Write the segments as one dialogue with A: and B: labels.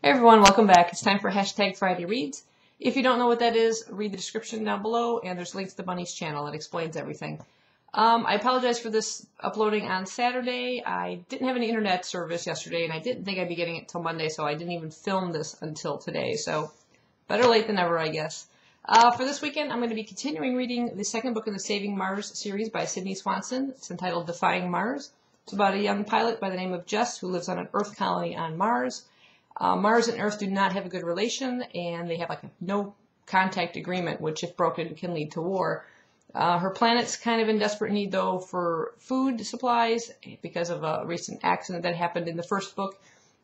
A: Hey everyone, welcome back. It's time for Hashtag Friday Reads. If you don't know what that is, read the description down below, and there's links to Bunny's channel that explains everything. I apologize for this uploading on Saturday. I didn't have any internet service yesterday, and I didn't think I'd be getting it till Monday, so I didn't even film this until today. So, better late than never, I guess. For this weekend, I'm going to be continuing reading the second book in the Defying Mars series by Sydney Swanson. It's entitled Defying Mars. It's about a young pilot by the name of Jess who lives on an Earth colony on Mars. Mars and Earth do not have a good relation, and they have like a no contact agreement, which if broken can lead to war. Her planet's kind of in desperate need though for food supplies because of a recent accident that happened in the first book,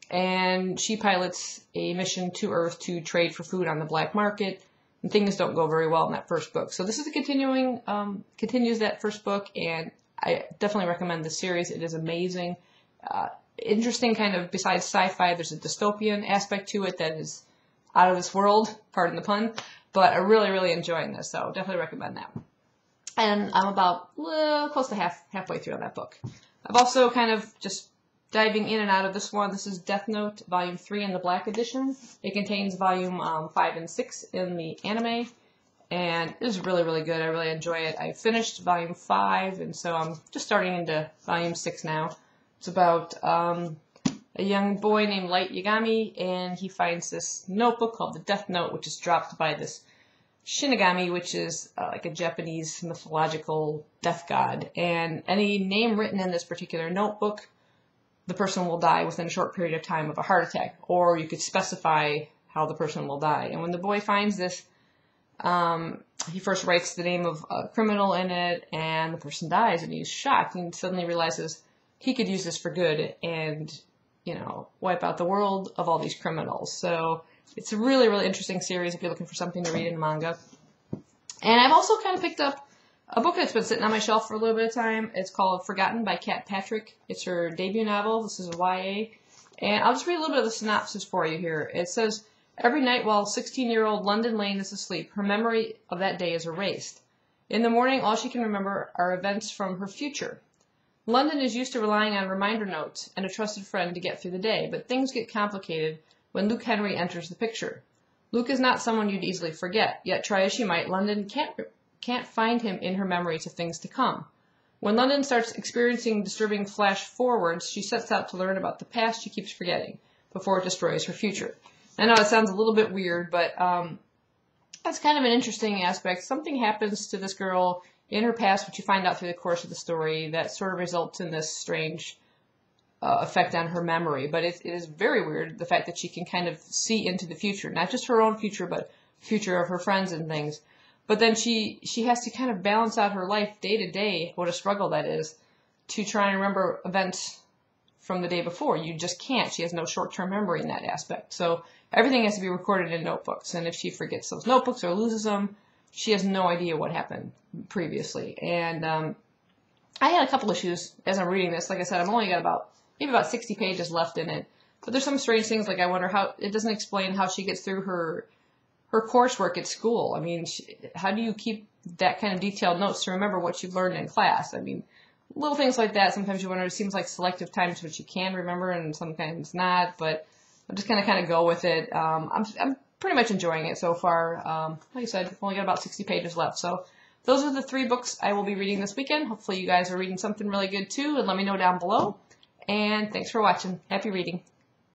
A: and she pilots a mission to Earth to trade for food on the black market, and things don't go very well in that first book. So this is a continues that first book, and I definitely recommend this series. It is amazing. Interesting kind of, besides sci-fi, there's a dystopian aspect to it that is out of this world, pardon the pun, but I'm really enjoying this, so definitely recommend that. And I'm about close to halfway through on that book. I've also kind of just diving in and out of this one. This is Death Note, Volume 3 in the Black Edition. It contains Volume 5 and 6 in the anime, and it is really good. I really enjoy it. I finished Volume 5, and so I'm just starting into Volume 6 now. It's about a young boy named Light Yagami, and he finds this notebook called the Death Note, which is dropped by this Shinigami, which is like a Japanese mythological death god. And any name written in this particular notebook, the person will die within a short period of time of a heart attack, or you could specify how the person will die. And when the boy finds this, he first writes the name of a criminal in it, and the person dies, and he's shocked, and suddenly realizes he could use this for good and, you know, wipe out the world of all these criminals. So it's a really interesting series if you're looking for something to read in manga. And I've also kind of picked up a book that's been sitting on my shelf for a little bit of time. It's called Forgotten by Kat Patrick. It's her debut novel. This is a YA. And I'll just read a little bit of the synopsis for you here. It says, every night while 16-year-old London Lane is asleep, her memory of that day is erased. In the morning, all she can remember are events from her future. London is used to relying on reminder notes and a trusted friend to get through the day, but things get complicated when Luke Henry enters the picture. Luke is not someone you'd easily forget, yet try as she might, London can't find him in her memories of things to come. When London starts experiencing disturbing flash forwards, she sets out to learn about the past she keeps forgetting before it destroys her future. I know it sounds a little bit weird, but that's kind of an interesting aspect. Something happens to this girl in her past, which you find out through the course of the story, that sort of results in this strange effect on her memory. But it is very weird, the fact that she can kind of see into the future, not just her own future, but the future of her friends and things. But then she has to kind of balance out her life day to day, what a struggle that is, to try and remember events from the day before. You just can't. She has no short-term memory in that aspect. So everything has to be recorded in notebooks, and if she forgets those notebooks or loses them, she has no idea what happened previously. And I had a couple issues as I'm reading this. Like I said, I've only got maybe about 60 pages left in it. But there's some strange things, like I wonder how, it doesn't explain how she gets through her coursework at school. I mean, how do you keep that kind of detailed notes to remember what you've learned in class? I mean, little things like that. Sometimes you wonder, it seems like selective times which you can remember and sometimes not. But I'm just going to kind of go with it. I'm pretty much enjoying it so far. Like I said, I've only got about 60 pages left. So those are the 3 books I will be reading this weekend. Hopefully you guys are reading something really good too, and let me know down below. And thanks for watching. Happy reading.